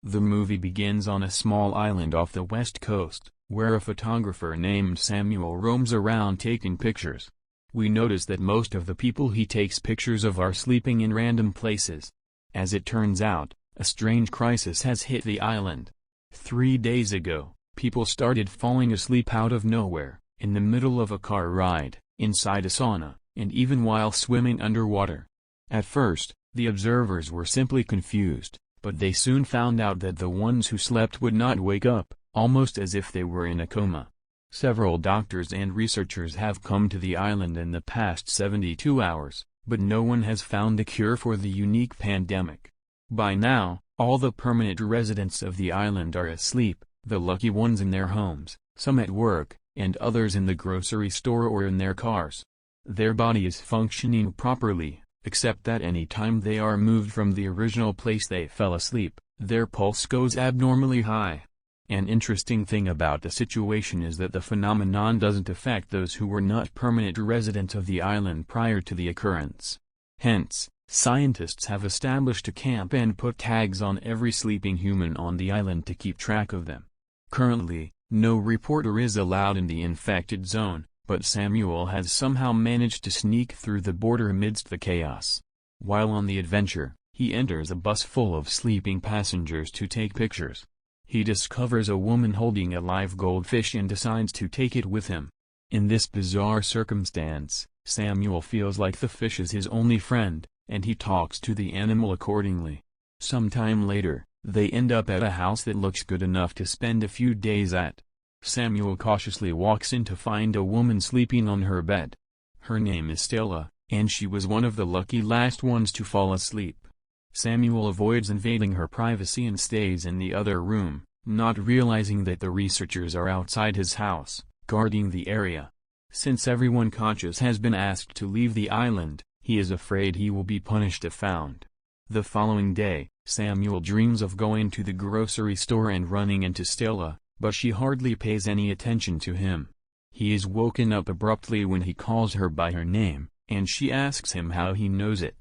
The movie begins on a small island off the west coast, where a photographer named Samuel roams around taking pictures. We notice that most of the people he takes pictures of are sleeping in random places. As it turns out, a strange crisis has hit the island. 3 days ago, people started falling asleep out of nowhere, in the middle of a car ride, inside a sauna, and even while swimming underwater. At first, the observers were simply confused, but they soon found out that the ones who slept would not wake up, almost as if they were in a coma. Several doctors and researchers have come to the island in the past 72 hours, but no one has found a cure for the unique pandemic. By now, all the permanent residents of the island are asleep, the lucky ones in their homes, some at work, and others in the grocery store or in their cars. Their body is functioning properly, except that any time they are moved from the original place they fell asleep, their pulse goes abnormally high. An interesting thing about the situation is that the phenomenon doesn't affect those who were not permanent residents of the island prior to the occurrence. Hence, scientists have established a camp and put tags on every sleeping human on the island to keep track of them. Currently, no reporter is allowed in the infected zone, but Samuel has somehow managed to sneak through the border amidst the chaos. While on the adventure, he enters a bus full of sleeping passengers to take pictures. He discovers a woman holding a live goldfish and decides to take it with him. In this bizarre circumstance, Samuel feels like the fish is his only friend, and he talks to the animal accordingly. Sometime later, they end up at a house that looks good enough to spend a few days at. Samuel cautiously walks in to find a woman sleeping on her bed. Her name is Stella, and she was one of the lucky last ones to fall asleep. Samuel avoids invading her privacy and stays in the other room, not realizing that the researchers are outside his house, guarding the area. Since everyone conscious has been asked to leave the island, he is afraid he will be punished if found. The following day, Samuel dreams of going to the grocery store and running into Stella, but she hardly pays any attention to him. He is woken up abruptly when he calls her by her name, and she asks him how he knows it.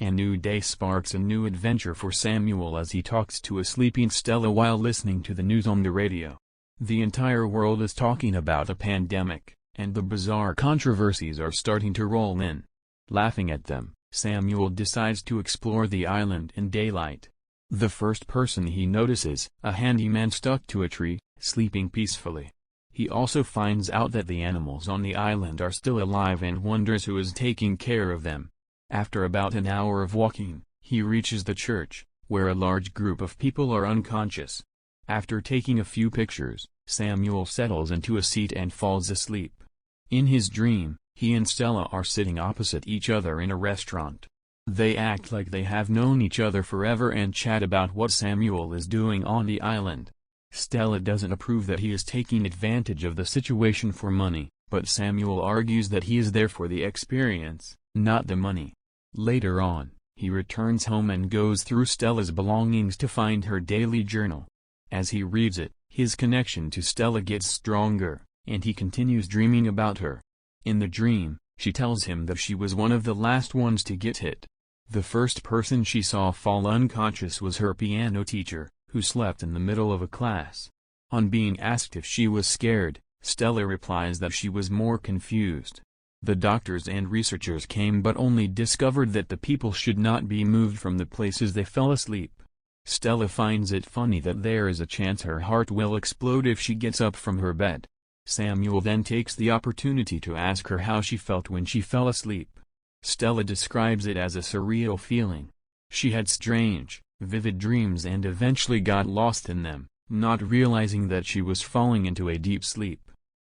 A new day sparks a new adventure for Samuel as he talks to a sleeping Stella while listening to the news on the radio. The entire world is talking about a pandemic, and the bizarre controversies are starting to roll in. Laughing at them, Samuel decides to explore the island in daylight. The first person he notices, a handyman stuck to a tree, sleeping peacefully. He also finds out that the animals on the island are still alive and wonders who is taking care of them. After about an hour of walking, he reaches the church, where a large group of people are unconscious. After taking a few pictures, Samuel settles into a seat and falls asleep. In his dream, he and Stella are sitting opposite each other in a restaurant. They act like they have known each other forever and chat about what Samuel is doing on the island. Stella doesn't approve that he is taking advantage of the situation for money, but Samuel argues that he is there for the experience, not the money. Later on, he returns home and goes through Stella's belongings to find her daily journal. As he reads it, his connection to Stella gets stronger, and he continues dreaming about her. In the dream, she tells him that she was one of the last ones to get hit. The first person she saw fall unconscious was her piano teacher, who slept in the middle of a class. On being asked if she was scared, Stella replies that she was more confused. The doctors and researchers came but only discovered that the people should not be moved from the places they fell asleep. Stella finds it funny that there is a chance her heart will explode if she gets up from her bed. Samuel then takes the opportunity to ask her how she felt when she fell asleep. Stella describes it as a surreal feeling. She had strange, vivid dreams and eventually got lost in them, not realizing that she was falling into a deep sleep.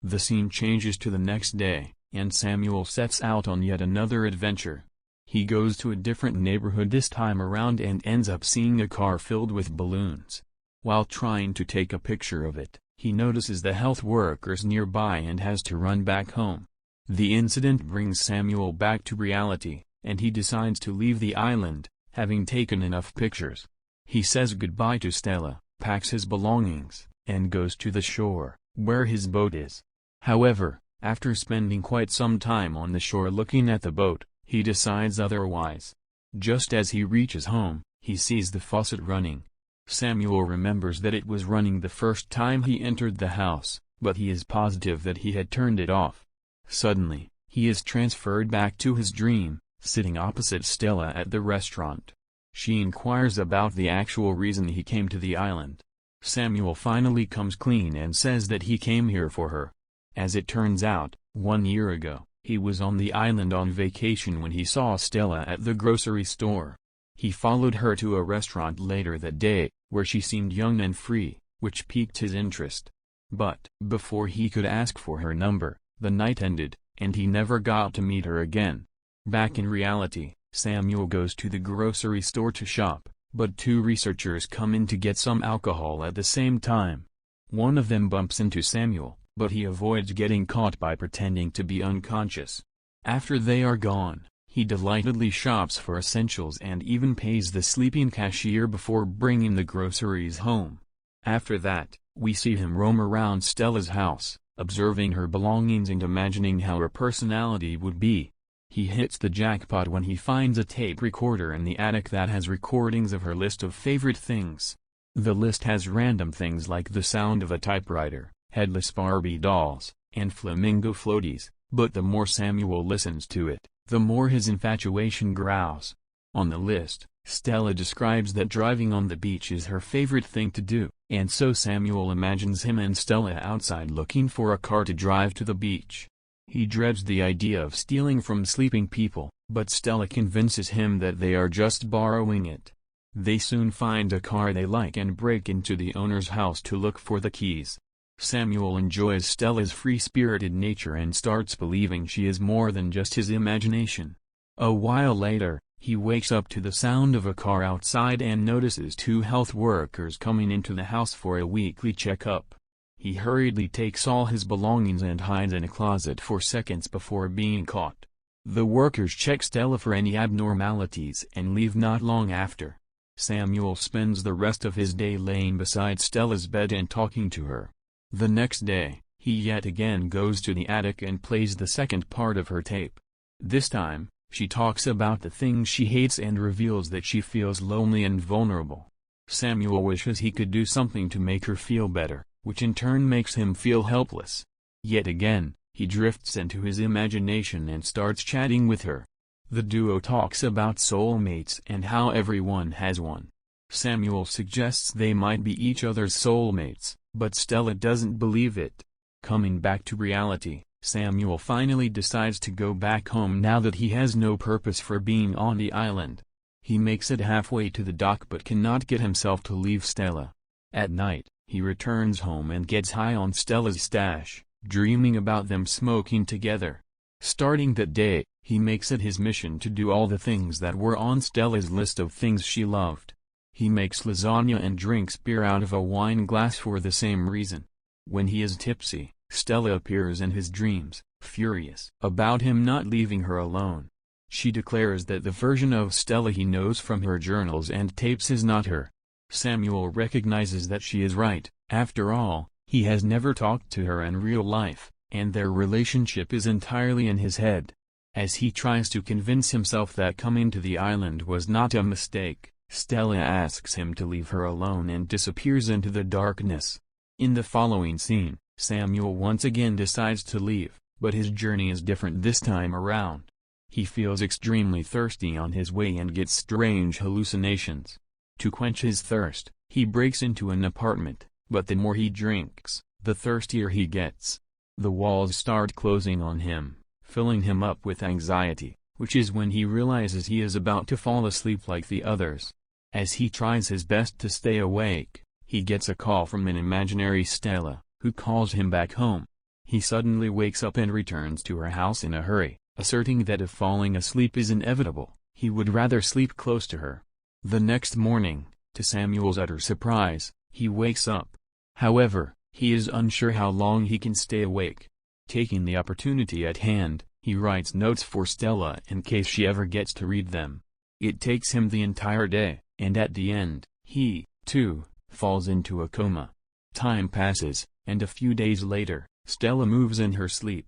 The scene changes to the next day, and Samuel sets out on yet another adventure. He goes to a different neighborhood this time around and ends up seeing a car filled with balloons. While trying to take a picture of it, he notices the health workers nearby and has to run back home. The incident brings Samuel back to reality, and he decides to leave the island, having taken enough pictures. He says goodbye to Stella, packs his belongings, and goes to the shore, where his boat is. However, after spending quite some time on the shore looking at the boat, he decides otherwise. Just as he reaches home, he sees the faucet running. Samuel remembers that it was running the first time he entered the house, but he is positive that he had turned it off. Suddenly, he is transferred back to his dream, sitting opposite Stella at the restaurant. She inquires about the actual reason he came to the island. Samuel finally comes clean and says that he came here for her. As it turns out, 1 year ago, he was on the island on vacation when he saw Stella at the grocery store. He followed her to a restaurant later that day, where she seemed young and free, which piqued his interest. But before he could ask for her number, the night ended, and he never got to meet her again. Back in reality, Samuel goes to the grocery store to shop, but 2 researchers come in to get some alcohol at the same time. One of them bumps into Samuel, but he avoids getting caught by pretending to be unconscious. After they are gone, he delightedly shops for essentials and even pays the sleeping cashier before bringing the groceries home. After that, we see him roam around Stella's house, observing her belongings and imagining how her personality would be. He hits the jackpot when he finds a tape recorder in the attic that has recordings of her list of favorite things. The list has random things like the sound of a typewriter, headless Barbie dolls, and flamingo floaties, but the more Samuel listens to it, the more his infatuation grows. On the list, Stella describes that driving on the beach is her favorite thing to do, and so Samuel imagines him and Stella outside looking for a car to drive to the beach. He dreads the idea of stealing from sleeping people, but Stella convinces him that they are just borrowing it. They soon find a car they like and break into the owner's house to look for the keys. Samuel enjoys Stella's free-spirited nature and starts believing she is more than just his imagination. A while later, he wakes up to the sound of a car outside and notices 2 health workers coming into the house for a weekly checkup. He hurriedly takes all his belongings and hides in a closet for seconds before being caught. The workers check Stella for any abnormalities and leave not long after. Samuel spends the rest of his day laying beside Stella's bed and talking to her. The next day, he yet again goes to the attic and plays the second part of her tape. This time, she talks about the things she hates and reveals that she feels lonely and vulnerable. Samuel wishes he could do something to make her feel better, which in turn makes him feel helpless. Yet again, he drifts into his imagination and starts chatting with her. The duo talks about soulmates and how everyone has one. Samuel suggests they might be each other's soulmates, but Stella doesn't believe it. Coming back to reality, Samuel finally decides to go back home now that he has no purpose for being on the island. He makes it halfway to the dock but cannot get himself to leave Stella. At night, he returns home and gets high on Stella's stash, dreaming about them smoking together. Starting that day, he makes it his mission to do all the things that were on Stella's list of things she loved. He makes lasagna and drinks beer out of a wine glass for the same reason. When he is tipsy, Stella appears in his dreams, furious about him not leaving her alone. She declares that the version of Stella he knows from her journals and tapes is not her. Samuel recognizes that she is right. After all, he has never talked to her in real life, and their relationship is entirely in his head. As he tries to convince himself that coming to the island was not a mistake, Stella asks him to leave her alone and disappears into the darkness. In the following scene, Samuel once again decides to leave, but his journey is different this time around. He feels extremely thirsty on his way and gets strange hallucinations. To quench his thirst, he breaks into an apartment, but the more he drinks, the thirstier he gets. The walls start closing on him, filling him up with anxiety, which is when he realizes he is about to fall asleep like the others. As he tries his best to stay awake, he gets a call from an imaginary Stella, who calls him back home. He suddenly wakes up and returns to her house in a hurry, asserting that if falling asleep is inevitable, he would rather sleep close to her. The next morning, to Samuel's utter surprise, he wakes up. However, he is unsure how long he can stay awake. Taking the opportunity at hand, he writes notes for Stella in case she ever gets to read them. It takes him the entire day, and at the end, he, too, falls into a coma. Time passes, and a few days later, Stella moves in her sleep.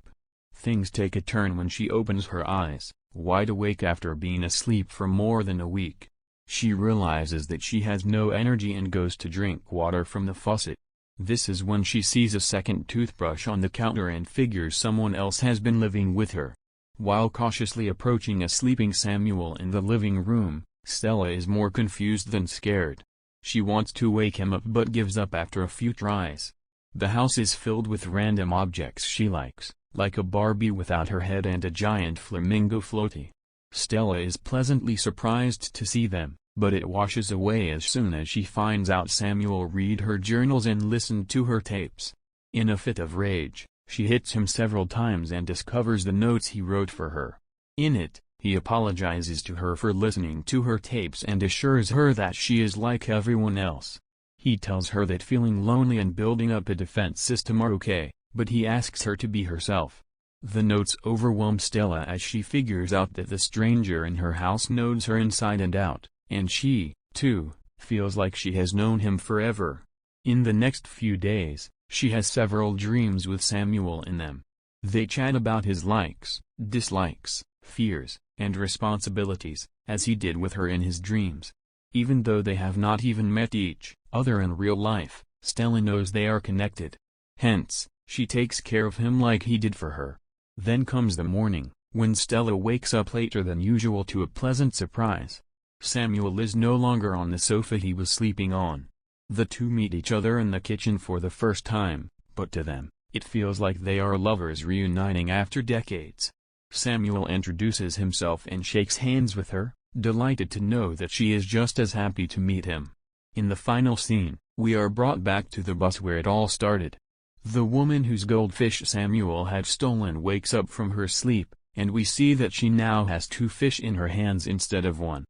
Things take a turn when she opens her eyes, wide awake after being asleep for more than a week. She realizes that she has no energy and goes to drink water from the faucet. This is when she sees a second toothbrush on the counter and figures someone else has been living with her. While cautiously approaching a sleeping Samuel in the living room, Stella is more confused than scared. She wants to wake him up but gives up after a few tries. The house is filled with random objects she likes, like a Barbie without her head and a giant flamingo floaty. Stella is pleasantly surprised to see them, but it washes away as soon as she finds out Samuel read her journals and listened to her tapes. In a fit of rage, she hits him several times and discovers the notes he wrote for her. In it, he apologizes to her for listening to her tapes and assures her that she is like everyone else. He tells her that feeling lonely and building up a defense system are okay, but he asks her to be herself. The notes overwhelm Stella as she figures out that the stranger in her house knows her inside and out, and she, too, feels like she has known him forever. In the next few days, she has several dreams with Samuel in them. They chat about his likes, dislikes, fears, and responsibilities, as he did with her in his dreams. Even though they have not even met each other in real life, Stella knows they are connected. Hence, she takes care of him like he did for her. Then comes the morning, when Stella wakes up later than usual to a pleasant surprise. Samuel is no longer on the sofa he was sleeping on. The two meet each other in the kitchen for the first time, but to them, it feels like they are lovers reuniting after decades. Samuel introduces himself and shakes hands with her, delighted to know that she is just as happy to meet him. In the final scene, we are brought back to the bus where it all started. The woman whose goldfish Samuel had stolen wakes up from her sleep, and we see that she now has two fish in her hands instead of one.